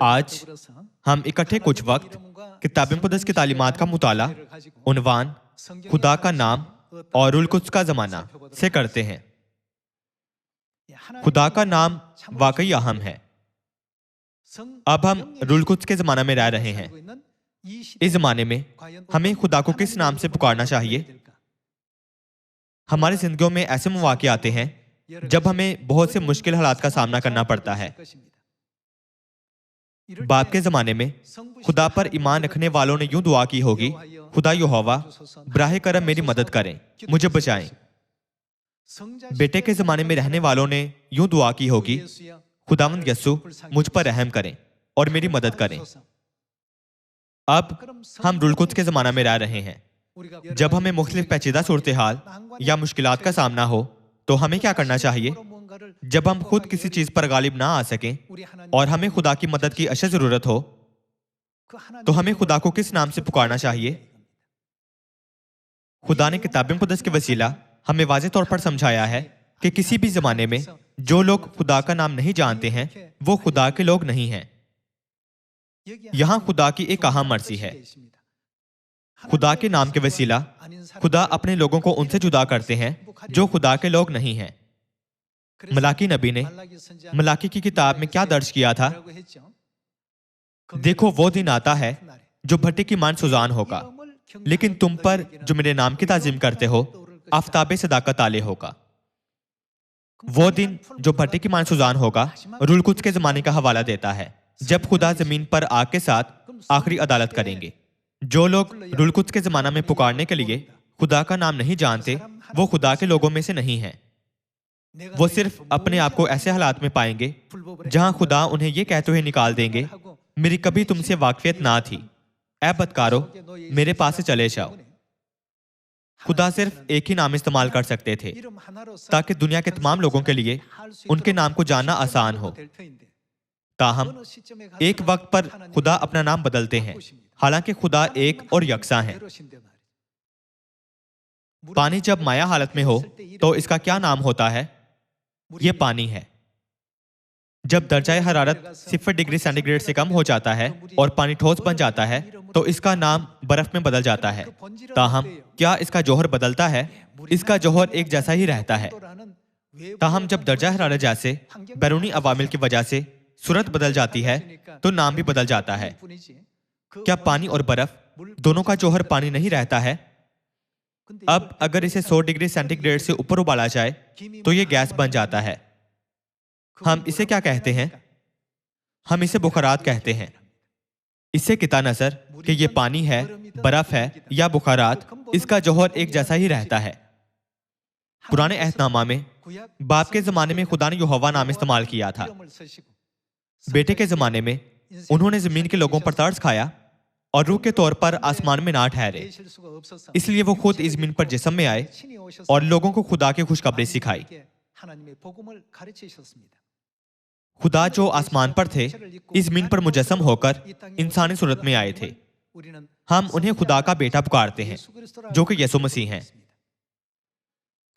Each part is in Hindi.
आज हम इकट्ठे कुछ वक्त किताब मुक़द्दस की तालीमात का मुताला उन्वान खुदा का नाम और रुल कुद्स का ज़माना से करते हैं। खुदा का नाम वाकई अहम है। अब हम रुल कुद्स के ज़माना में रह रहे हैं। इस ज़माने में हमें खुदा को किस नाम से पुकारना चाहिए? हमारी जिंदगियों में ऐसे मौके आते हैं जब हमें बहुत से मुश्किल हालात का सामना करना पड़ता है। बाप के ज़माने में खुदा पर ईमान रखने वालों ने यूं दुआ की होगी, खुदा यहोवा बराह करम मेरी मदद करें, मुझे बचाएं। बेटे के ज़माने में रहने वालों ने यूं दुआ की होगी, खुदावंद यस्सु मुझ पर रहम करें और मेरी मदद करें। अब हम रुल कुद्स के ज़माना में रह रहे हैं। जब हमें मुख्तलिफ पेचीदा सूरत हाल या मुश्किलात का सामना हो तो हमें क्या करना चाहिए? जब हम खुद किसी चीज पर गालिब ना आ सकें और हमें खुदा की मदद की अशद जरूरत हो तो हमें खुदा को किस नाम से पुकारना चाहिए? खुदा ने किताब मुक़द्दस के वसीला हमें वाज़ेह तौर पर समझाया है कि किसी भी जमाने में जो लोग खुदा का नाम नहीं जानते हैं वो खुदा के लोग नहीं हैं। यहां खुदा की एक अहम मर्जी है। खुदा के नाम के वसीला खुदा अपने लोगों को उनसे जुदा करते हैं जो खुदा के लोग नहीं हैं। मलाकी नबी ने मलाकी की किताब में क्या दर्ज किया था? देखो वो दिन आता है जो भट्टे की मान सुजान होगा, लेकिन तुम पर जो मेरे नाम की ताजीम करते हो आफताबे सदाकत आले होगा। वो दिन जो भट्टे की मान सुजान होगा रुल कुद्स के जमाने का हवाला देता है, जब खुदा जमीन पर आग के साथ आखिरी अदालत करेंगे। जो लोग रुल कुद्स के जमाना में पुकारने के लिए खुदा का नाम नहीं जानते वो खुदा के लोगों में से नहीं हैं। वो सिर्फ अपने आप को ऐसे हालात में पाएंगे जहां खुदा उन्हें ये कहते हुए निकाल देंगे, मेरी कभी तुमसे वाकफियत ना थी, ऐ बदकारो मेरे पास से चले जाओ। खुदा सिर्फ एक ही नाम इस्तेमाल कर सकते थे ताकि दुनिया के तमाम लोगों के लिए उनके नाम को जानना आसान हो। ताहम एक वक्त पर खुदा अपना नाम बदलते हैं, हालांकि खुदा एक और यकसा है। पानी जब माया हालत में हो तो इसका क्या नाम होता है? यह पानी है। जब दर्जाए हरारत 0 डिग्री सेंटीग्रेड से कम हो जाता है और पानी ठोस बन जाता है तो इसका नाम बर्फ में बदल जाता है। ताहम क्या इसका जौहर बदलता है? इसका जौहर एक जैसा ही रहता है। ताहम जब दर्जा हरारत जैसे बैरूनी अवामिल की वजह से सूरत बदल जाती है तो नाम भी बदल जाता है। क्या पानी और बर्फ दोनों का जौहर पानी नहीं रहता है? अब अगर इसे 100 डिग्री सेंटीग्रेड से ऊपर उबाला जाए तो यह गैस बन जाता है। हम इसे क्या कहते हैं? हम इसे बुखारात कहते हैं। इससे किता नजर कि यह पानी है, बर्फ है या बुखारात, इसका जौहर एक जैसा ही रहता है। पुराने अहदनामा में बाप के जमाने में खुदा ने यहोवा नाम इस्तेमाल किया था। बेटे के जमाने में उन्होंने जमीन के लोगों पर तरस खाया और रूह के तौर पर आसमान में ना ठहरे, इसलिए वो खुद इस जमीन पर जिस्म में आए और लोगों को खुदा की खुशखबरी सिखाई। खुदा जो आसमान पर थे इस जमीन पर मुजस्सम होकर इंसानी सूरत में आए थे। हम उन्हें खुदा का बेटा पुकारते हैं जो कि यीशु मसीह हैं।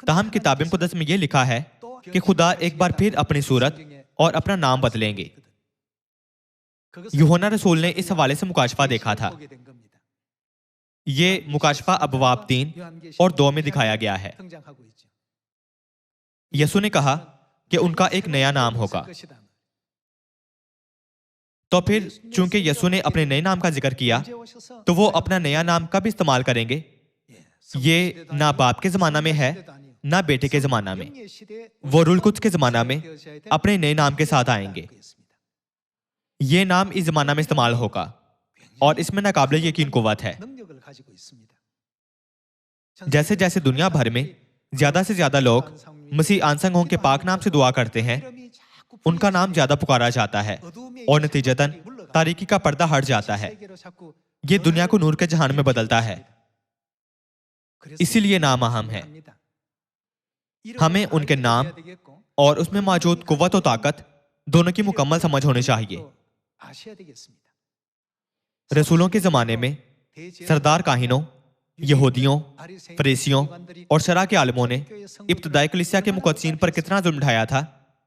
ताहम किताब मुक़द्दस में यह लिखा है कि खुदा एक बार फिर अपनी सूरत और अपना नाम बदलेंगे। यूहन्ना रसूल ने इस हवाले से मुकाशफा देखा था। ये मुकाशफा अबवाब 3 और 2 में दिखाया गया है। यीशु ने कहा कि उनका एक नया नाम होगा। तो फिर चूंकि यीशु ने अपने नए नाम का जिक्र किया तो वो अपना नया नाम कब इस्तेमाल करेंगे? ये ना बाप के जमाना में है ना बेटे के जमाना में। वो रुल कुद्स के जमाना में अपने नए नाम के साथ आएंगे। ये नाम इस जमाना में इस्तेमाल होगा और इसमें नाकाबिले यकीन कुव्वत है। जैसे जैसे दुनिया भर में ज्यादा से ज्यादा लोग मसीह आनसंग के पाक नाम से दुआ करते हैं, उनका नाम ज्यादा पुकारा जाता है और नतीजतन तारीकी का पर्दा हट जाता है। ये दुनिया को नूर के जहान में बदलता है। इसीलिए नाम अहम है। हमें उनके नाम और उसमें मौजूद कुव्वत और ताकत दोनों की मुकम्मल समझ होनी चाहिए। रसूलों के जमाने में सरदार काहिनों, यहूदियों, फरीसियों और शरा के आलिमों ने इब्तदाई कलीसिया के मुक़द्दसीन पर कितना जुल्म ढाया था।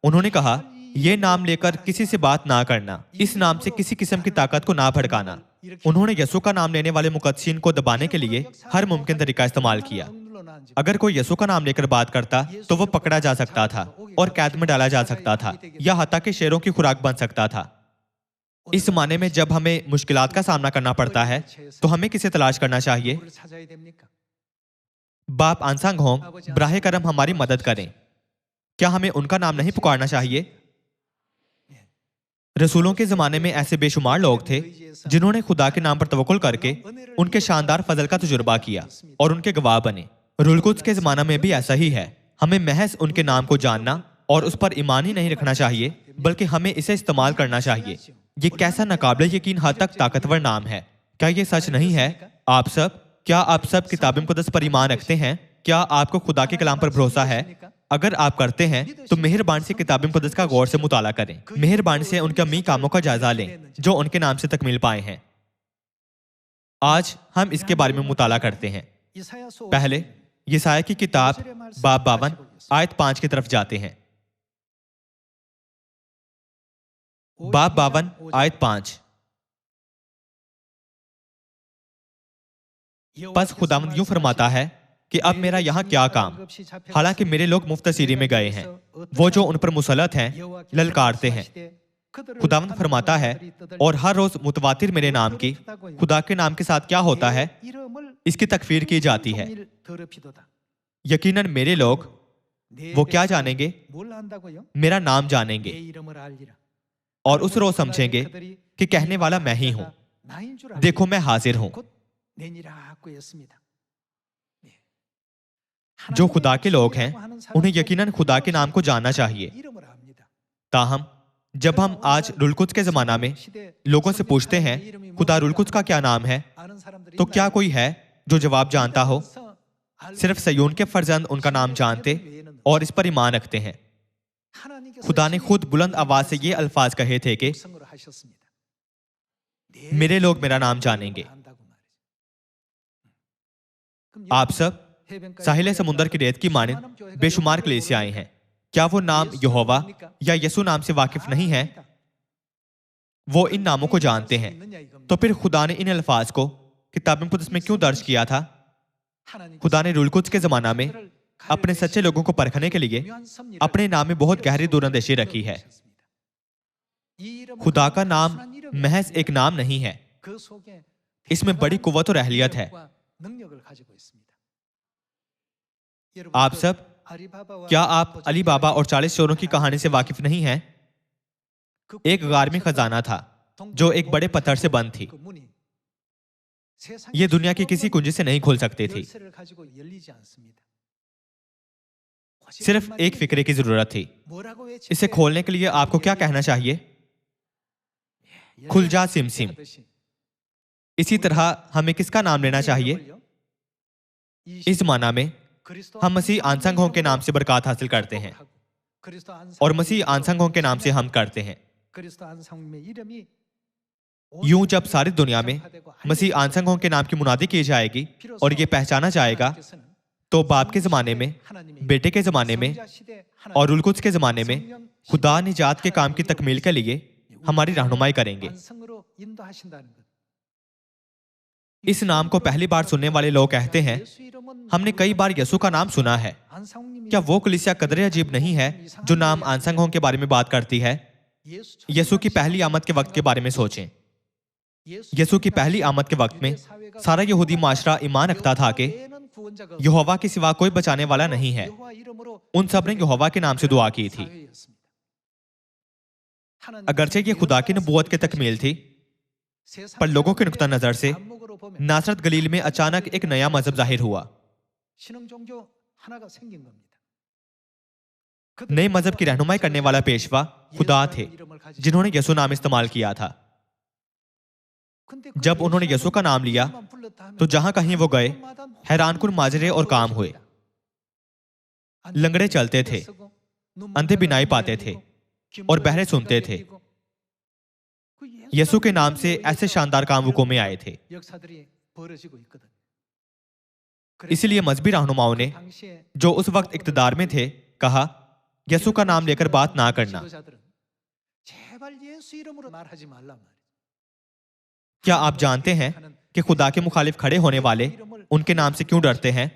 उन्होंने कहा ये नाम लेकर किसी से बात ना करना, इस नाम से किसी किस्म की ताकत को ना भड़काना। उन्होंने यसु का नाम लेने वाले मुकद्दसीन को दबाने के लिए हर मुमकिन तरीका इस्तेमाल किया। अगर कोई यसु का नाम लेकर बात करता तो वो पकड़ा जा सकता था और कैद में डाला जा सकता था या हत्या के शेरों की खुराक बन सकता था। इस माने में जब हमें मुश्किलात का सामना करना पड़ता है तो हमें किसे तलाश करना चाहिए? बाप आंसांग होंग ब्राहे करम हमारी मदद करें। क्या हमें उनका नाम नहीं पुकारना चाहिए? रसूलों के जमाने में ऐसे बेशुमार लोग थे जिन्होंने खुदा के नाम पर तवक्कुल करके उनके शानदार फजल का तजुर्बा किया और उनके गवाह बने। रूल कुद्स के जमाना में भी ऐसा ही है। हमें महज उनके नाम को जानना और उस पर ईमान ही नहीं रखना चाहिए, बल्कि हमें इसे इस्तेमाल करना चाहिए। ये कैसा नाकाबिले यकीन हद तक ताकतवर नाम है। क्या ये सच नहीं है? क्या आप सब किताब मुक़द्दस पर ईमान रखते हैं? क्या आपको खुदा के कलाम पर भरोसा है? अगर आप करते हैं तो मेहरबानी से किताब मुक़द्दस का गौर से मुताला करें। मेहरबानी से उनके अम्मी कामों का जायजा लें जो उनके नाम से तकमील पाए हैं। आज हम इसके बारे में मुताला करते हैं। पहले यसाया की किताब बाब 52 आयत 5 की तरफ जाते हैं। बाब 52 आयत 5। बस खुदावंद यूं फरमाता है कि अब मेरा यहाँ क्या काम, हालांकि मेरे लोग मुफ्त सीरी में गए हैं। वो जो उन पर मुसलत हैं ललकारते हैं। खुदावंद फरमाता है, और हर रोज मुतवातिर मेरे नाम की, खुदा के नाम के साथ क्या होता है, इसकी तकफीर की जाती है। यकीनन मेरे लोग वो क्या जानेंगे? मेरा नाम जानेंगे और उस रोज समझेंगे कि कहने वाला मैं ही हूं। देखो मैं हाजिर हूं। जो खुदा के लोग हैं उन्हें यकीनन खुदा के नाम को जानना चाहिए। ताहम जब हम आज रूल कुद्स के जमाना में लोगों से पूछते हैं खुदा रूल कुद्स का क्या नाम है, तो क्या कोई है जो जवाब जानता हो? सिर्फ सयून के फर्जंद उनका नाम जानते और इस पर ईमान रखते हैं। खुदा ने खुद बुलंद आवाज से ये अल्फाज कहे थे कि मेरे लोग मेरा नाम जानेंगे। आप सब साहिल समुंदर की रेत की मानिंद बेशुमार कलीसियाएं हैं। क्या वो नाम यहोवा या यसु नाम से वाकिफ नहीं है? वो इन नामों को जानते हैं। तो फिर खुदा ने इन अल्फाज को किताब मुक़द्दस में क्यों दर्ज किया था? खुदा ने रूल कुद्स के जमाना में अपने सच्चे लोगों को परखने के लिए अपने नाम में बहुत गहरी दूरंदेशी रखी है। खुदा का नाम महज एक नाम नहीं है, इसमें बड़ी कुव्वत और अहलियत है। आप सब क्या आप अली बाबा और 40 चोरों की कहानी से वाकिफ नहीं हैं? एक गार में खजाना था जो एक बड़े पत्थर से बंद थी। ये दुनिया की किसी कुंजी से नहीं खोल सकती थी। सिर्फ एक फिक्रे की जरूरत थी। इसे खोलने के लिए आपको क्या कहना चाहिए? खुल जा सिम सिम। इसी तरह हमें किसका नाम लेना चाहिए? इस माना में हम मसीह आंसंग हों के नाम से बरकत हासिल करते हैं और मसीह आंसंग हों के नाम से हम करते हैं। यूं जब सारी दुनिया में मसीह आंसंग हों के नाम की मुनादी की जाएगी और ये पहचाना जाएगा, तो बाप के जमाने में, बेटे के जमाने में और रूल कुद्स के जमाने में खुदा निजात के काम की तकमील के लिए हमारी रहनुमाई करेंगे। इस नाम को पहली बार सुनने वाले लोग कहते हैं, हमने कई बार यसु का नाम सुना है। क्या वो कलीसिया कदरे अजीब नहीं है जो नाम आंसंग हों के बारे में बात करती है? यसु की पहली आमद के वक्त के बारे में सोचें। यसु की पहली आमद के वक्त में सारा यहूदी माशरा ईमान रखता था कि यहोवा के सिवा कोई बचाने वाला नहीं है। उन सब ने यहोवा के नाम से दुआ की थी। अगरचे ये खुदा की नबूवत की तकमील थी, पर लोगों के नुक्ता नजर से नासरत गलील में अचानक एक नया मजहब जाहिर हुआ। नए मजहब की रहनुमाई करने वाला पेशवा खुदा थे जिन्होंने यसु नाम इस्तेमाल किया था। जब उन्होंने यसु का नाम लिया तो जहां कहीं वो गए हैरानकुन माजरे और काम हुए। लंगड़े चलते थे, अंधे बिनाई पाते थे और बहरे सुनते थे। यसु के नाम से ऐसे शानदार काम वुको में आए थे। इसलिए मजहबी रहनुमाओं ने, जो उस वक्त इक्तदार में थे, कहा यसु का नाम लेकर बात ना करना। क्या आप जानते हैं कि खुदा के मुखालिफ खड़े होने वाले उनके नाम से क्यों डरते हैं?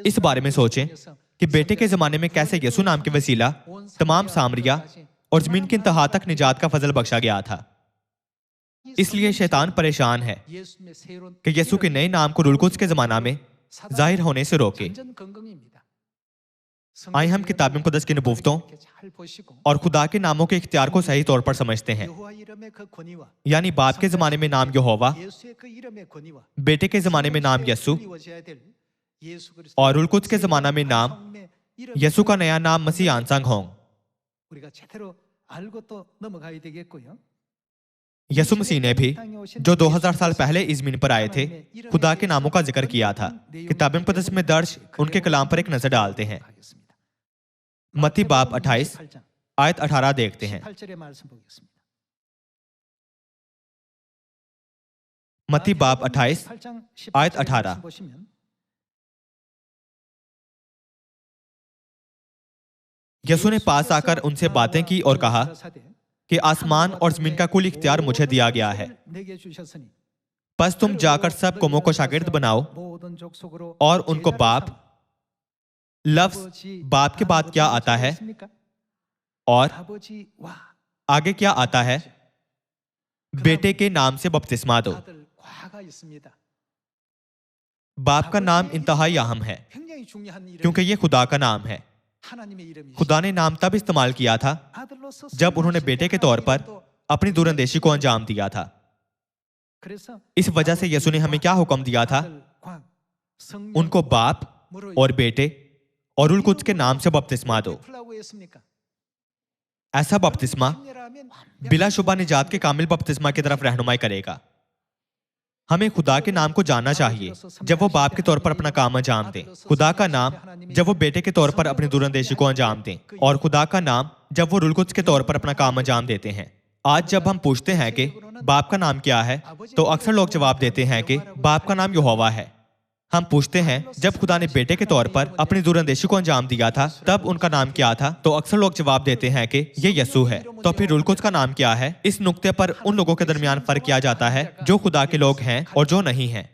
इस बारे में सोचें कि बेटे के जमाने में कैसे यीशु नाम के वसीला तमाम सामरिया और जमीन की इंतहा तक निजात का फजल बख्शा गया था। इसलिए शैतान परेशान है कि यीशु के नए नाम को रूल कुद्स के जमाना में जाहिर होने से रोके। आइए हम किताब मुक़द्दस की नबूवतों और खुदा के नामों के इख्तियार को सही तौर पर समझते हैं। यानी बाप के जमाने में नाम यहोवा, बेटे के जमाने में नाम यीशु और रूल कुद्स के जमाना में नाम यीशु का नया नाम मसीह आनसांग होंग। यीशु मसीह ने भी जो 2000 साल पहले इस ज़मीन पर आए थे खुदा के नामों का जिक्र किया था। किताब मुक़द्दस में दर्ज उनके कलाम पर एक नजर डालते हैं। मत्ती बाब 28 आयत 18 देखते हैं। मत्ती बाब 28 आयत 18। यीशु ने पास आकर उनसे बातें की और कहा कि आसमान और जमीन का कुल इख्तियार मुझे दिया गया है। बस तुम जाकर सब कौमों को शागिर्द बनाओ और उनको बाप, लफ्ज बाप के बाद क्या आता है और आगे क्या आता है, बेटे के नाम से बपतिस्मा दो। बाप का नाम इंतहाई अहम है क्योंकि यह खुदा का नाम है। खुदा ने नाम तब इस्तेमाल किया था जब उन्होंने बेटे के तौर पर अपनी दूरंदेशी को अंजाम दिया था। इस वजह से यीशु ने हमें क्या हुक्म दिया था? उनको बाप और बेटे और रूल कुद्स के नाम से बपतिस्मा दो। ऐसा बपतिस्मा बिलाशुबा निजात के कामिल बपतिस्मा की तरफ रहनुमाई करेगा। हमें खुदा के नाम को जानना चाहिए जब वो बाप के तौर पर अपना काम अंजाम दें, खुदा का नाम जब वो बेटे के तौर पर अपनी दूरंदेशी को अंजाम दें, और खुदा का नाम जब वो रूल कुद्स के तौर पर अपना काम अंजाम देते हैं। आज जब हम पूछते हैं कि बाप का नाम क्या है, तो अक्सर लोग जवाब देते हैं कि बाप का नाम यहोवा है। हम पूछते हैं जब खुदा ने बेटे के तौर पर अपनी दूरंदेशी को अंजाम दिया था तब उनका नाम क्या था, तो अक्सर लोग जवाब देते हैं कि ये यीशु है। तो फिर रूल कुद्स का नाम क्या है? इस नुक्ते पर उन लोगों के दरमियान फर्क किया जाता है जो खुदा के लोग हैं और जो नहीं हैं।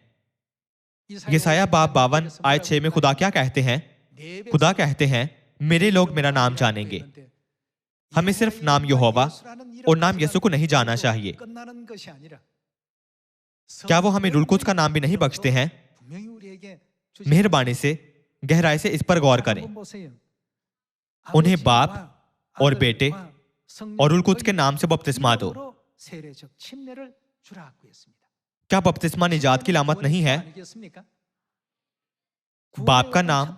यशायाह बाब 52 आयत 6 में खुदा क्या कहते हैं? खुदा कहते हैं मेरे लोग मेरा नाम जानेंगे। हमें सिर्फ नाम यहोवा और नाम यीशु को नहीं जानना चाहिए। क्या वो हमें रूल कुद्स का नाम भी नहीं बख्शते हैं? मेहरबानी से गहराई से इस पर गौर करें। उन्हें बाप और बेटे और रूल कुद्स के नाम से बपतिस्मा दो। क्या बपतिस्मा निजात की लामत नहीं है? बाप का नाम,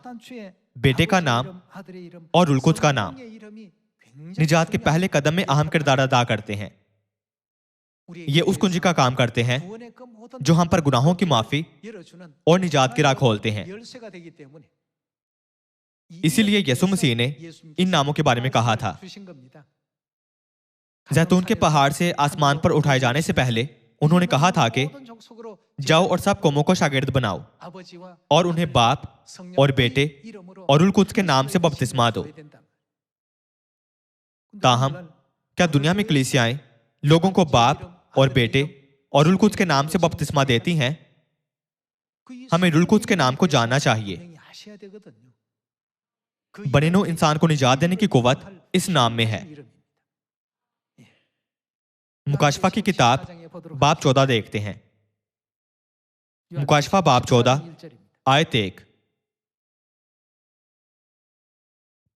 बेटे का नाम और रूल कुद्स का नाम निजात के पहले कदम में अहम किरदार अदा करते हैं। ये उस कुंजी का काम करते हैं जो हम पर गुनाहों की माफी और निजात की राह खोलते हैं। इसीलिए यीशु मसीह ने इन नामों के बारे में कहा था। जैतून के पहाड़ से आसमान पर उठाए जाने से पहले उन्होंने कहा था कि जाओ और सब कौमों को शागिर्द बनाओ और उन्हें बाप और बेटे और रूल कुद्स के नाम से बपतिस्मा दो। ताहम क्या दुनिया में कलीसियाएं लोगों को बाप और बेटे और रूल कुद्स के नाम से बपतिस्मा देती हैं? हमें रूल कुद्स के नाम को जानना चाहिए। बनेनो इंसान को निजात देने की कुव्वत इस नाम में है। मुकाशफा की किताब बाब 14 देखते हैं। मुकाशफा बाब 14 आयत 1।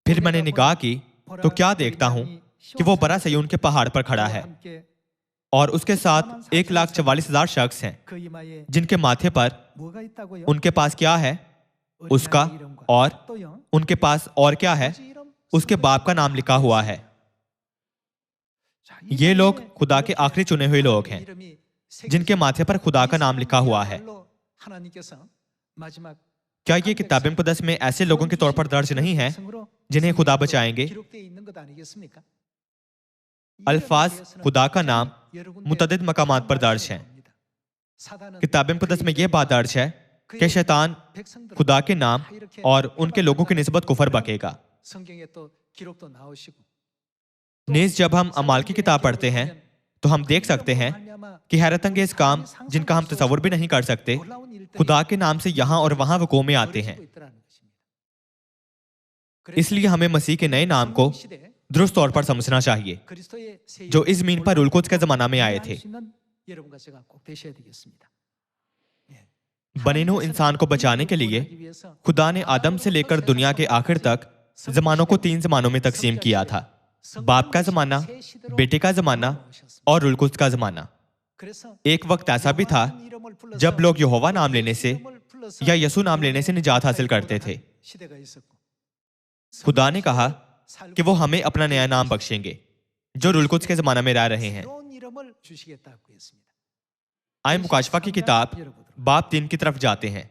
फिर मैंने निगाह की तो क्या देखता हूं कि वो बड़ा सयून के पहाड़ पर खड़ा है और उसके साथ 1,44,000 शख्स हैं जिनके माथे पर उनके पास क्या है? उसका, और उनके पास और क्या है? उसके बाप का नाम लिखा हुआ है। ये लोग खुदा के आखिरी चुने हुए लोग हैं जिनके माथे पर खुदा का नाम लिखा हुआ है। क्या ये किताब मुक़द्दस में ऐसे लोगों के तौर पर दर्ज नहीं है जिन्हें खुदा बचाएंगे? अल्फाज खुदा का नाम मुतअद्दिद मकामात पर दर्ज हैं। किताब मुक़द्दस में यह बात दर्ज है कि शैतान खुदा के नाम और उनके लोगों की निस्बत कुफर बकेगा। नेज़ जब हम अमाल की किताब पढ़ते हैं तो हम देख सकते हैं कि हैरत अंगेज काम जिनका हम तसव्वुर भी नहीं कर सकते खुदा के नाम से यहां और वहां वक़ूअ में आते हैं। इसलिए हमें मसीह के नए नाम को दुरुस्त तौर पर समझना चाहिए जो इस ज़मीन पर रूल कुद्स के जमाना में आए थे। बनेनो इंसान को बचाने के लिए खुदा ने आदम से लेकर दुनिया के आखिर तक जमानों को 3 जमानों में तकसीम किया था। बाप का जमाना, बेटे का जमाना और रूल कुद्स का जमाना। एक वक्त ऐसा भी था जब लोग यहोवा नाम लेने से या यसू नाम लेने से निजात हासिल करते थे। खुदा ने कहा कि वो हमें अपना नया नाम बख्शेंगे जो रूल कुद्स के जमाना में रह रहे हैं। आए मुकाशफा की किताब बाब 3 की तरफ जाते हैं।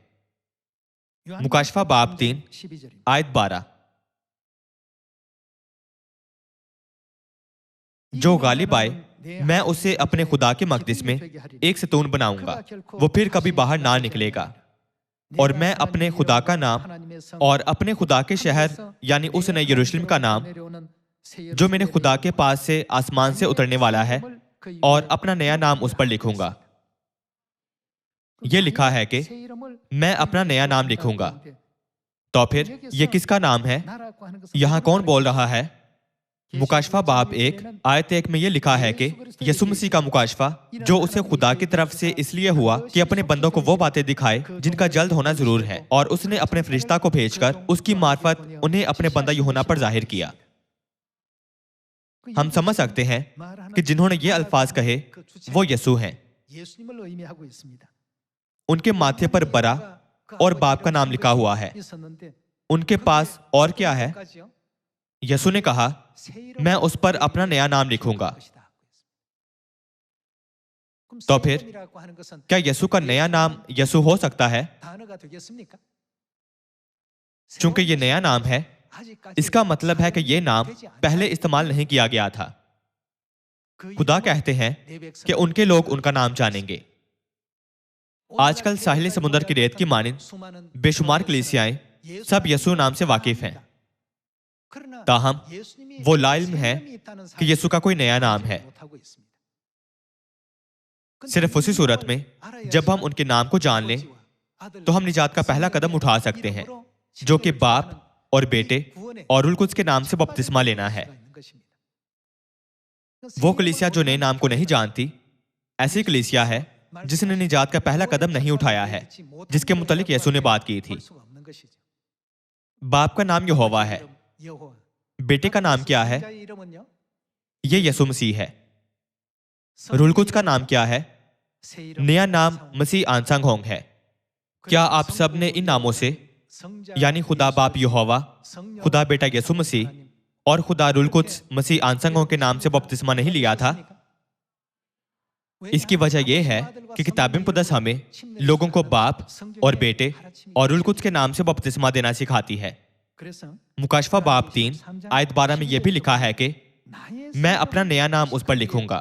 मुकाशफा बाब 3 आयत 12। जो गालिब आए मैं उसे अपने खुदा के मकदिस में एक सतून बनाऊंगा, वो फिर कभी बाहर ना निकलेगा। और मैं अपने खुदा का नाम और अपने खुदा के शहर यानी उस नए यरूशलेम का नाम जो मेरे खुदा के पास से आसमान से उतरने वाला है और अपना नया नाम उस पर लिखूंगा। यह लिखा है कि मैं अपना नया नाम लिखूंगा। तो फिर यह किसका नाम है? यहां कौन बोल रहा है? मुकाशफा बाब 1 आयत 1 में यह लिखा है कि यसु मसीह का मुकाशफा जो उसे खुदा की तरफ से इसलिए हुआ कि अपने बंदों को वो बातें दिखाए जिनका जल्द होना जरूर है, और उसने अपने फरिश्ता को भेजकर उसकी मार्फत उन्हें अपने बंदा यूहन्ना पर जाहिर किया। हम समझ सकते हैं कि जिन्होंने ये अल्फाज कहे वो यसू हैं। उनके माथे पर बरा और बाप का नाम लिखा हुआ है। उनके पास और क्या है? यसू ने कहा मैं उस पर अपना नया नाम लिखूंगा। तो फिर क्या यसू का नया नाम यसू हो सकता है? चूंकि ये नया नाम है, इसका मतलब है कि यह नाम पहले इस्तेमाल नहीं किया गया था। खुदा कहते हैं कि उनके लोग उनका नाम जानेंगे। आजकल साहिल समुद्र की रेत की मानिंद बेशुमार कलीसियाएं सब यसू नाम से वाकिफ हैं। ताहम वो लाइल्म है कि यसू का कोई नया नाम है। सिर्फ उसी सूरत में जब हम उनके नाम को जान लें तो हम निजात का पहला कदम उठा सकते हैं, जो कि बाप और बेटे और रूल कुद्स के नाम से बपतिस्मा लेना है। वो कलीसिया जो नए नाम को नहीं जानती, ऐसी कलीसिया है जिसने निजात का पहला कदम नहीं उठाया है, जिसके मुतालिक यसू ने बात की थी। बाप का नाम यहोवा है। बेटे का नाम क्या है? ये यसू मसीह है। रूल कुद्स का नाम क्या है? नया नाम मसीह आंसंग होंग है। क्या आप सब ने इन नामों से यानी खुदा बाप यहोवा, खुदा बेटा यसू मसीह और खुदा रूल कुद्स मसीह आंसंगों के नाम से बपतिस्मा नहीं लिया था? इसकी वजह यह है कि किताब मुक़द्दस हमें लोगों को बाप और बेटे और रूल कुद्स के नाम से बपतिस्मा देना सिखाती है। मुकाशफा बाब 3 आयत 12 में यह भी लिखा है कि मैं अपना नया नाम उस पर लिखूंगा।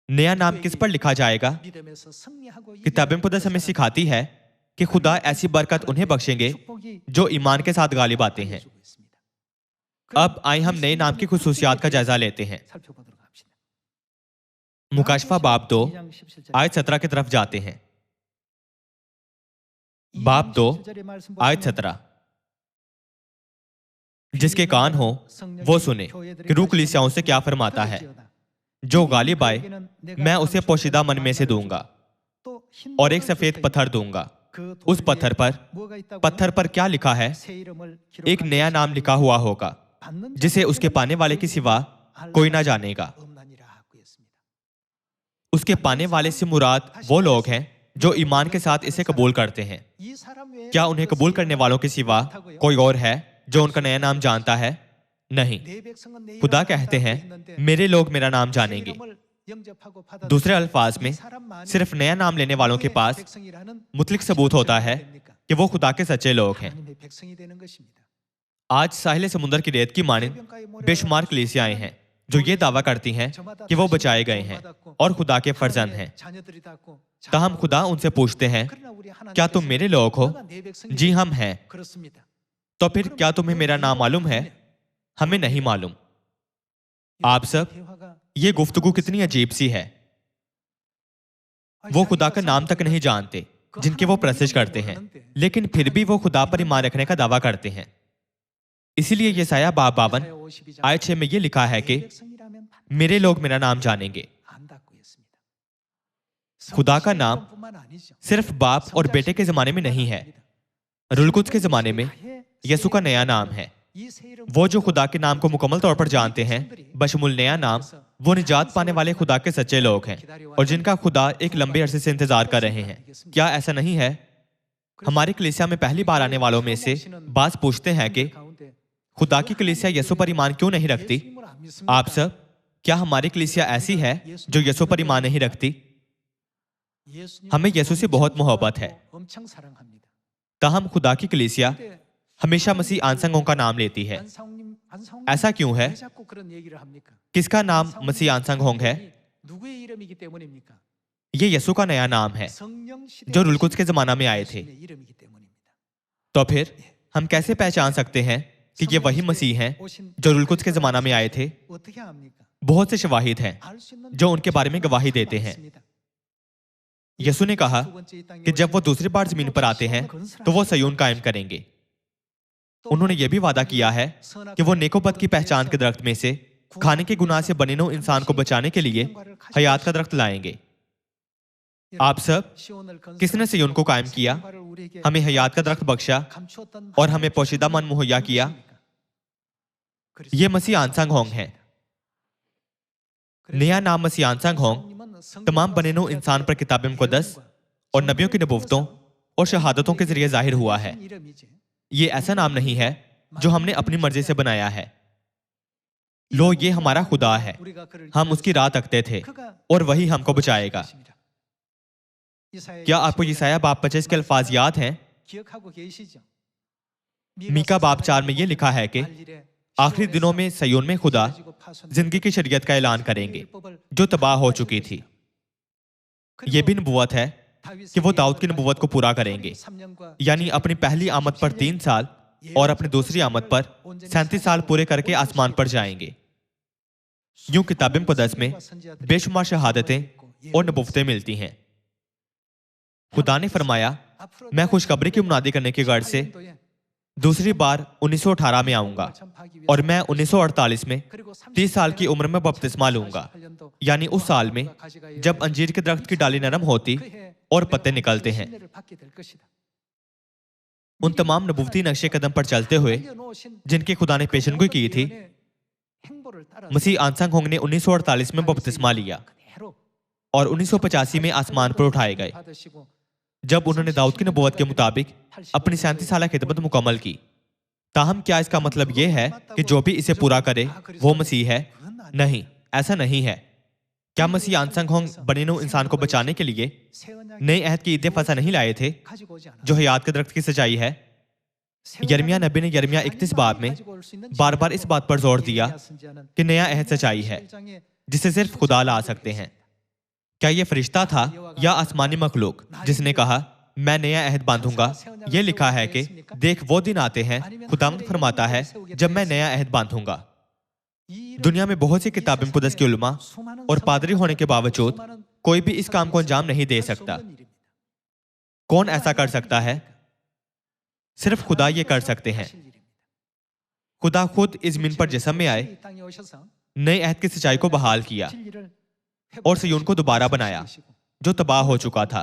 नया नाम किस पर लिखा जाएगा? किताब मुक़द्दस हमें सिखाती है कि खुदा ऐसी बरकत उन्हें बख्शेंगे जो ईमान के साथ गालिब आते हैं। अब आइए हम नए नाम की खुसूसियात का जायजा लेते हैं। मुकाशफा बाब 2 आयत 17 की तरफ जाते हैं। बाब 2 आयत 17। जिसके कान हो वो सुने कि रूह कलीसियाओं से क्या फरमाता है। जो गालिब आए मैं उसे पोशीदा मन में से दूंगा और एक सफेद पत्थर दूंगा। उस पत्थर पर क्या लिखा है? एक नया नाम लिखा हुआ होगा जिसे उसके पाने वाले की सिवा कोई ना जानेगा। उसके पाने वाले से मुराद वो लोग हैं जो ईमान के साथ इसे कबूल करते हैं। क्या उन्हें कबूल करने वालों के सिवा कोई और है जो उनका नया नाम जानता है? नहीं। खुदा कहते हैं मेरे लोग मेरा नाम जानेंगे। दूसरे अल्फाज में सिर्फ नया नाम लेने वालों के पास मुतलिक सबूत होता है कि वो खुदा के सच्चे लोग हैं। आज साहिल समुद्र की रेत की मानिंद बेशुमार कलीसियाएं हैं जो ये दावा करती हैं कि वो बचाए गए हैं और खुदा के फर्जंद हैं। ताहम खुदा उनसे पूछते हैं क्या तुम मेरे लोग हो? जी हम हैं। तो फिर क्या तुम्हें मेरा नाम मालूम है? हमें नहीं मालूम। आप सब, ये गुफ्तगू कितनी अजीब सी है। वो खुदा का नाम तक नहीं जानते जिनके वो प्रस्तिश करते हैं, लेकिन फिर भी वो खुदा पर ईमान रखने का दावा करते हैं। इसीलिए यशायाह बाब 52 आयत 6 में ये लिखा है कि मेरे लोग मेरा नाम जानेंगे। खुदा का नाम सिर्फ बाप और बेटे के जमाने में नहीं है, रूहुल कुद्स के जमाने में यसु का नया नाम है। वो जो खुदा के नाम को मुकम्मल तौर पर जानते हैं, बशमुल नया नाम, वो निजात पाने वाले खुदा के सच्चे लोग हैं और जिनका खुदा एक लंबे अरसे से इंतजार कर रहे हैं। क्या ऐसा नहीं है? हमारी कलीसिया में पहली बार आने वालों में से बास पूछते हैं कि खुदा की कलीसिया यसु पर ईमान क्यों नहीं रखती? आप सब, क्या हमारी कलीसिया ऐसी है जो यसु पर ईमान नहीं रखती? हमें यसु से बहुत मोहब्बत है, ताहम खुदा की कलीसिया हमेशा मसीह आनसंगों का नाम लेती है। ऐसा क्यों है? किसका नाम मसीह आनसंग होंग है? ये यसु का नया नाम है जो रूहुल कुद्स के जमाना में आए थे। तो फिर हम कैसे पहचान सकते हैं कि ये वही मसीह हैं जो रूहुल कुद्स के जमाना में आए थे? बहुत से शवाहिद हैं जो उनके बारे में गवाही देते हैं। यसु ने कहा कि जब वो दूसरी बार जमीन पर आते हैं तो वो सयून कायम करेंगे। उन्होंने ये भी वादा किया है कि वो नेकोपद की पहचान के दरख्त में से खाने के गुनाह से बने नो इंसान को बचाने के लिए हयात का दरख्त लाएंगे। आप सब, किसने सयून को कायम किया, हमें हयात का दरख्त बख्शा और हमें पोशीदा मन मुहैया किया? ये मसीह आनसंग होंग है। नया नाम मसीह आनसंग होंग तमाम बने नो इंसान पर किताब मुकद्दस और नबियों की नबूवतों और शहादतों के जरिए जाहिर हुआ है। ये ऐसा नाम नहीं है जो हमने अपनी मर्जी से बनाया है। लो, ये हमारा खुदा है, हम उसकी राह तकते थे और वही हमको बचाएगा। क्या आपको यशायाह बाब 25 के अल्फाज याद हैं? मीका बाब 4 में ये लिखा है कि आखिरी दिनों में सयोन में खुदा जिंदगी की शरीयत का ऐलान करेंगे जो तबाह हो चुकी थी। ये भी नबूवत है कि वो दाऊद की नबूवत को पूरा करेंगे, यानी अपनी पहली आमद पर 3 साल और अपनी दूसरी आमद पर 37 साल पूरे करके आसमान पर जाएंगे। यूं किताब मुकद्दस में बेशुमार शहादतें और नबूवतें मिलती हैं। खुदा ने फरमाया, मैं खुशखबरी की मुनादी करने की गर्ज से दूसरी बार 1918 में आऊंगा और मैं 1948 में 30 साल की उम्र में बपतिस्मा लूंगा, यानी उस साल में जब अंजीर के दरख्त की डाली नरम होती और पत्ते निकलते हैं। उन तमाम नबूवती नक्शे कदम पर चलते हुए जिनकी खुदा ने पेशनगोई की थी, मसीह आनसंग होंग ने 1948 में बपतिस्मा लिया और 1985 में आसमान पर उठाए गए, जब उन्होंने दाऊद की नबूवत के मुताबिक अपनी 37 साल खिदमत मुकम्मल की। ताहम क्या इसका मतलब यह है कि जो भी इसे पूरा करे वो मसीह है? नहीं, ऐसा नहीं है। क्या मसीह आनसंग होंग बने नो इंसान को बचाने के लिए नए अहद की ईद फसा नहीं लाए थे जो हयात के दरख्त की सच्चाई है? यिर्मयाह नबी ने यिर्मयाह 31 बाब में बार बार इस बात पर जोर दिया कि नया अहद सच्चाई है जिसे सिर्फ खुदा ला सकते हैं। क्या ये फरिश्ता था या आसमानी मखलूक जिसने कहा मैं नया अहद बांधूंगा? ये लिखा है कि देख वो दिन आते हैं, खुदावंद फरमाता है, जब मैं नया अहद बांधूंगा। दुनिया में बहुत सी किताब मुकद्दस की उलमा और पादरी होने के बावजूद कोई भी इस काम को अंजाम नहीं दे सकता। कौन ऐसा कर सकता है? सिर्फ खुदा ये कर सकते हैं। खुदा खुद इस जमीन पर जिस्म में आए, नए अहद की सच्चाई को बहाल किया और सिय्योन को दोबारा बनाया जो तबाह हो चुका था।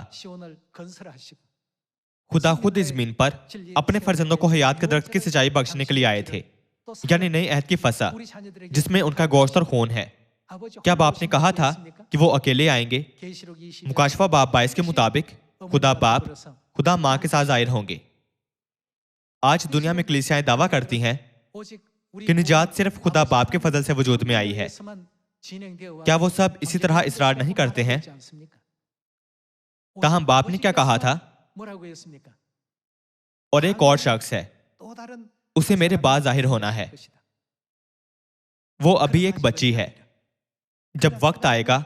खुदा खुद इस जमीन पर अपने फर्जंदों को हयात के दरख्त की सच्चाई बख्शने के लिए आए थे, यानी नए अहद की फसा जिसमें उनका गोश्त और खून है। क्या बाप ने कहा था कि वो अकेले आएंगे? मुकाशफा बाब 22 के मुताबिक खुदा बाप खुदा माँ के साथ जाहिर होंगे। आज दुनिया में कलीसियाएं दावा करती हैं कि निजात सिर्फ खुदा बाप के फजल से वजूद में आई है। क्या वो सब इसी तरह इसरार नहीं करते हैं? ताहम बाप ने क्या कहा था? और एक और शख्स है, उसे मेरे बाद जाहिर होना है। वो अभी एक बच्ची है, जब वक्त आएगा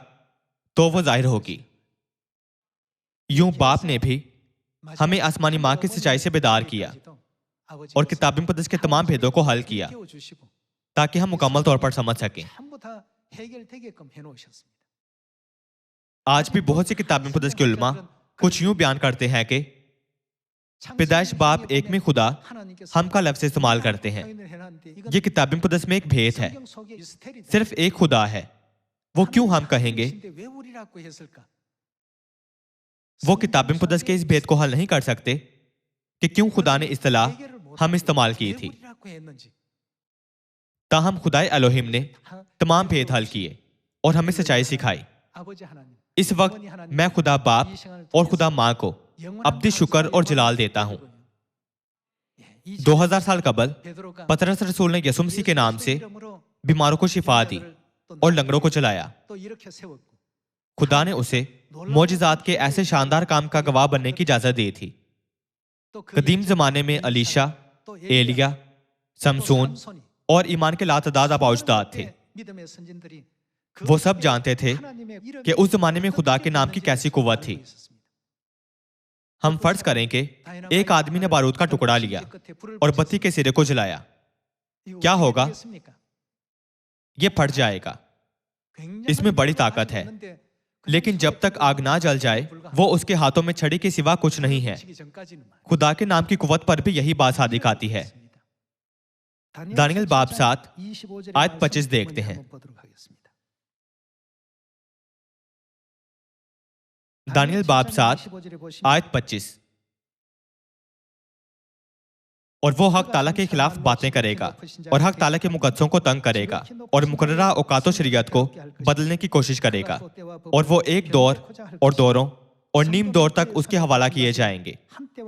तो वो जाहिर होगी। यूं बाप ने भी हमें आसमानी माँ की सच्चाई से बेदार किया और किताब मुकद्दस के तमाम भेदों को हल किया ताकि हम मुकम्मल तौर पर समझ सकें। आज भी बहुत सी किताब मुक़द्दस के उलमा कुछ यूं बयान करते हैं कि पैदाइश बाप एक में खुदा हम का लफ्ज़ इस्तेमाल करते हैं। ये किताब मुक़द्दस में एक भेद है, सिर्फ एक खुदा है। वो क्यों हम कहेंगे? वो किताब मुक़द्दस के इस भेद को हल नहीं कर सकते कि क्यों खुदा ने इस्तिलाह हम इस्तेमाल की थी। ताहम खुदाए एलोहिम ने तमाम भेद हल किए और हमें सच्चाई सिखाई। इस वक्त मैं खुदा बाप और खुदा माँ को अब्दी शुक्र और जलाल देता हूँ। 2000 साल कबल पतरस रसूल ने यसुम मसीह के नाम से बीमारों को शिफा दी और लंगड़ों को चलाया। खुदा ने उसे मौजिज़ात के ऐसे शानदार काम का गवाह बनने की इजाजत दी थी। कदीम जमाने में अलीशा, एलिया, समसून और ईमान के लातदाद अपाउजदाद थे। वो सब जानते थे कि उस जमाने में खुदा के नाम की कैसी कुव्वत थी। हम फर्ज करें कि एक आदमी ने बारूद का टुकड़ा लिया और बत्ती के सिरे को जलाया, क्या होगा? ये फट जाएगा। इसमें बड़ी ताकत है, लेकिन जब तक आग ना जल जाए वो उसके हाथों में छड़ी के सिवा कुछ नहीं है। खुदा के नाम की कुव्वत पर भी यही बात सादिक आती है। दानियल बाब 7 आयत 25 देखते हैं। दानियल बाब 7 आयत 25। और वो हक ताला के खिलाफ बातें करेगा और हक ताला के मुकद्दसों को तंग करेगा और मुकर्ररा औकात शरीयत को बदलने की कोशिश करेगा, और वो एक दौर और दौरों और नीम दौर तक उसके हवाला किए जाएंगे।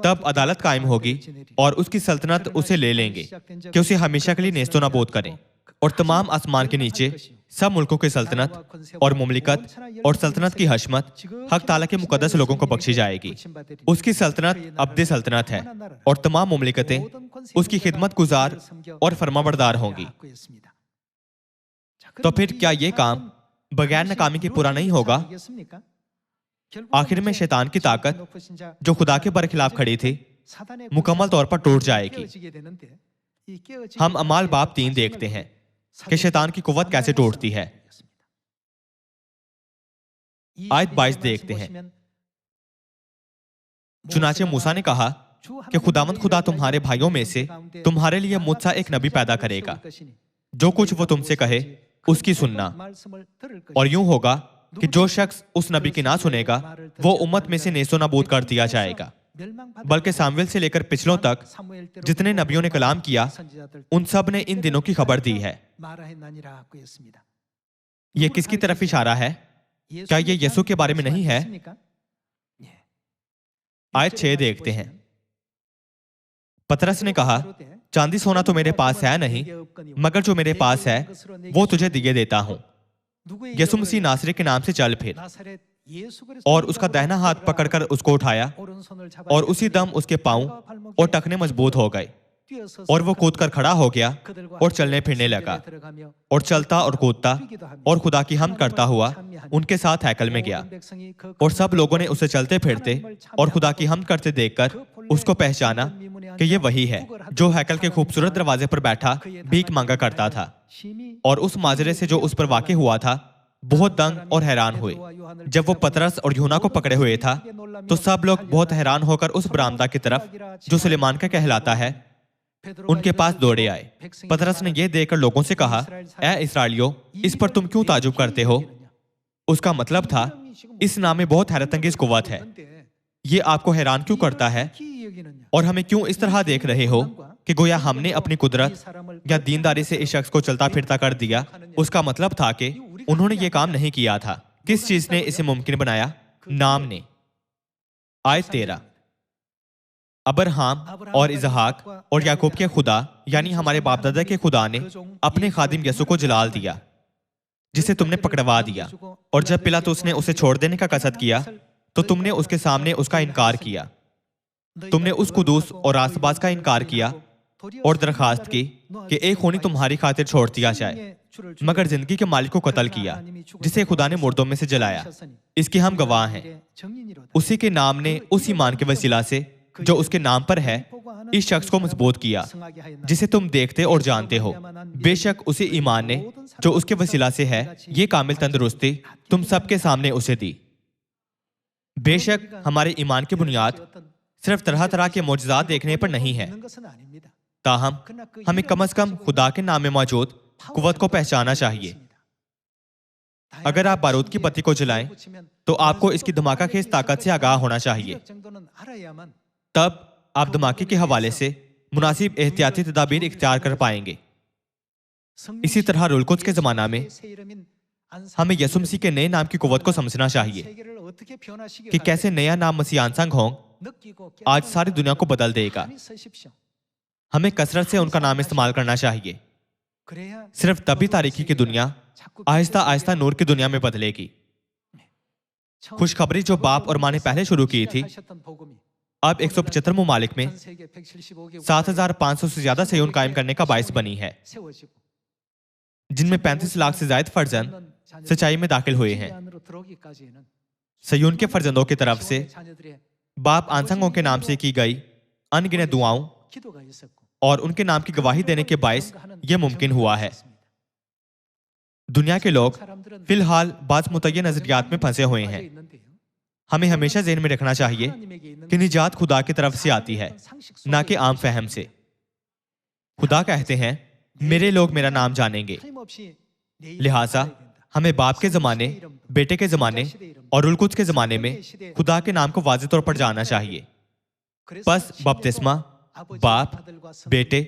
तब अदालत कायम होगी और उसकी सल्तनत उसे ले लेंगे कि उसे हमेशा के लिए नेस्तो नाबूद करें, और तमाम आसमान के नीचे सब मुल्कों की सल्तनत और मुमलिकत और सल्तनत की हशमत हक ताला के मुकद्दस लोगों को बख्शी जाएगी। उसकी सल्तनत अब्दी सल्तनत है और तमाम मुमलिकतें उसकी खिदमत गुजार और फरमाबरदार होंगी। तो फिर क्या ये काम बगैर नाकामी के पूरा नहीं होगा? आखिर में शैतान की ताकत जो खुदा के बरखिलाफ खड़ी थी मुकम्मल तौर पर टूट जाएगी। हम अमाल बाब 3 देखते हैं कि शैतान की कुव्वत कैसे टूटती है। आयत 22 देखते हैं। चुनाचे मूसा ने कहा कि खुदावंद खुदा तुम्हारे भाइयों में से तुम्हारे लिए मुझसा एक नबी पैदा करेगा, जो कुछ वो तुमसे कहे उसकी सुनना। और यूं होगा कि जो शख्स उस नबी की ना सुनेगा वो उम्मत में से नेस्तो नाबूद कर दिया जाएगा। बल्कि सामुएल से लेकर पिछलों तक जितने नबियों ने कलाम किया उन सब ने इन दिनों की खबर दी है। ये किसकी तरफ इशारा है? क्या ये यसू के बारे में नहीं है? आयत 6 देखते हैं। पतरस ने कहा, चांदी सोना तो मेरे पास है नहीं, मगर जो मेरे पास है वो तुझे दिए देता हूं। यसू मसीह नासरी के नाम से चल फिर। और उसका दाहिना हाथ पकड़कर उसको उठाया और उसी दम उसके पांव और टखने मजबूत हो गए, और वो कूदकर खड़ा हो गया और चलने फिरने लगा, और चलता और कूदता और खुदा की हमद करता हुआ उनके साथ हैकल में गया। और सब लोगों ने उसे चलते फिरते और खुदा की हमद करते देखकर उसको पहचाना कि ये वही है जो हैकल के खूबसूरत दरवाजे पर बैठा भीख मांगा करता था। और उस माजरे से जो उस पर वाक़ई हुआ था बहुत दंग और हैरान हुए। जब वो पतरस और यूहन्ना को पकड़े हुए था तो सब लोग बहुत हैरान होकर उस बरामदा की तरफ जो सुलेमान का कहलाता है उनके पास दौड़े आए। पतरस ने यह देखकर लोगों से कहा, ऐ इस्राएलियों, इस पर तुम क्यों ताजुब करते हो? उसका मतलब था, इस नाम में बहुत हैरतअंगेज कुव्वत है। ये आपको हैरान क्यों करता है? और हमें क्यों इस तरह देख रहे हो कि गोया हमने अपनी कुदरत या दीनदारी से इस शख्स को चलता फिरता कर दिया? उसका मतलब था कि उन्होंने ये काम नहीं किया था। किस चीज ने इसे मुमकिन बनाया? नाम ने। आयत 13। अब्राहम और इसहाक और याकूब के खुदा यानी हमारे बाप दादा के खुदा ने अपने खादिम यसू को जलाल दिया जिसे तुमने पकड़वा दिया। और जब पिलातुस ने उसे छोड़ देने का कसद किया तो तुमने उसके सामने उसका इनकार किया। तुमने उस कुदूस और रास्तबाज का इनकार किया और दरखास्त की कि एक खूनी तुम्हारी खातिर छोड़ दिया जाए, मगर जिंदगी के मालिक को कत्ल किया जिसे खुदा ने मुर्दों में से जलाया। इसके हम गवाह हैं। उसी के नाम ने उस ईमान के वसीला से जो उसके नाम पर है इस शख्स को मजबूत किया जिसे तुम देखते और जानते हो। बेशक उसी ईमान ने जो उसके वसीला से है ये कामिल तंदुरुस्ती तुम सबके सामने उसे दी। बेशक हमारे ईमान की बुनियाद सिर्फ तरह तरह के मौजज़ात देखने पर नहीं है, ताहम हमें कम से कम खुदा के नाम में मौजूद कुव्वत को पहचानना चाहिए। अगर आप बारूद की पत्ती को जलाएं तो आपको इसकी धमाकाखेज ताकत से आगाह होना चाहिए। तब आप धमाके के हवाले से मुनासिब एहतियाती तदाबीर इख्तियार कर पाएंगे। इसी तरह रुल कुद्स के जमाना में हमें यसु मसीह के नए नाम की कुव्वत को समझना चाहिए कि कैसे नया नाम मसीह आंसंग होंग आज सारी दुनिया को बदल देगा। हमें कसरत से उनका नाम इस्तेमाल करना चाहिए। सिर्फ तभी तारीकी की दुनिया आहिस्ता आहिस्ता नूर की दुनिया में बदलेगी। खुशखबरी जो बाप और माँ ने पहले शुरू की थी अब 175 ममालिक में 7,500 से ज्यादा सयून कायम करने का बायस बनी है, जिनमें 35 लाख से ज्यादा फर्जंद सच्चाई में दाखिल हुए हैं। सयून के फर्जंदों की तरफ से बाप आंसंगों के नाम से की गई अनगिनत दुआओं और उनके नाम की गवाही देने के बायस यह मुमकिन हुआ है। दुनिया के लोग फिलहाल बाज़ मुतय्यन नजरियात में फंसे हुए हैं। हमें हमेशा ज़हन में रखना चाहिए कि निजात खुदा की तरफ से आती है, ना कि आम फहम से। खुदा कहते हैं मेरे लोग मेरा नाम जानेंगे। लिहाजा हमें बाप के जमाने, बेटे के जमाने और रुल कुद्स के जमाने में खुदा के नाम को वाज़ेह तौर पर जानना चाहिए। बस बपतिस्मा बाप, बेटे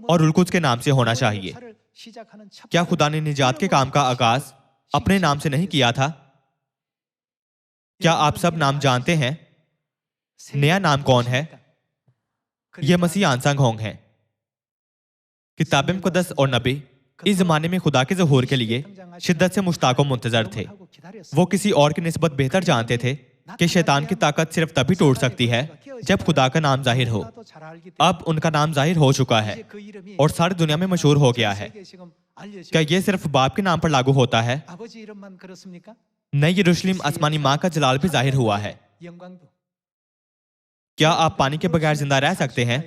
और रुल कुद्स के नाम से होना चाहिए। क्या खुदा ने निजात के काम का आगाज अपने नाम से नहीं किया था? क्या आप सब नाम जानते हैं? नया नाम कौन है? यह मसीह आंसंग होंग है। किताब मुक़द्दस और नबी इस जमाने में खुदा के ज़हूर के लिए शिद्दत से मुश्ताक व मुंतज़र थे। वो किसी और की निस्बत बेहतर जानते थे कि शैतान की ताकत सिर्फ तभी टूट सकती है जब खुदा का नाम जाहिर हो। अब उनका नाम जाहिर हो चुका है और सारी दुनिया में मशहूर हो गया है। क्या यह सिर्फ बाप के नाम पर लागू होता है? नई यरूशलेम आसमानी माँ का जलाल भी जाहिर हुआ है। क्या आप पानी के बगैर जिंदा रह सकते हैं?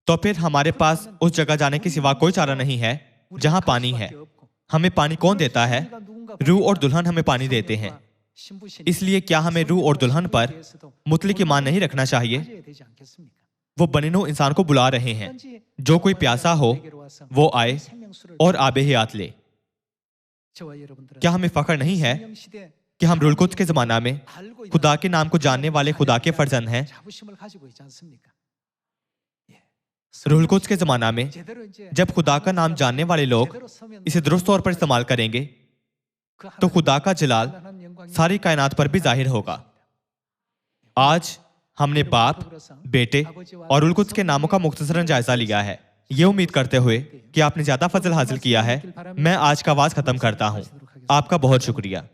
तो फिर हमारे पास उस जगह जाने के सिवा कोई चारा नहीं है जहां पानी है। हमें पानी कौन देता है? रूह और दुल्हन हमें पानी देते हैं। इसलिए क्या हमें रूह और दुल्हन पर मुतलक ईमान नहीं रखना चाहिए? वो बनिनो इंसान को बुला रहे हैं, जो कोई प्यासा हो वो आए और आबे हयात ले। क्या हमें फख्र नहीं है कि हम रुल कुद्स के जमाना में खुदा के नाम को जानने वाले खुदा के फर्जंद हैं? रुल कुद्स के जमाना में जब खुदा का नाम जानने वाले लोग इसे दुरुस्त तौर पर इस्तेमाल करेंगे तो खुदा का जलाल सारी कायनात पर भी जाहिर होगा। आज हमने बाप, बेटे और रुल कुद्स के नामों का मुख्तसरन जायजा लिया है। ये उम्मीद करते हुए कि आपने ज्यादा फजल हासिल किया है, मैं आज का आवाज खत्म करता हूँ। आपका बहुत शुक्रिया।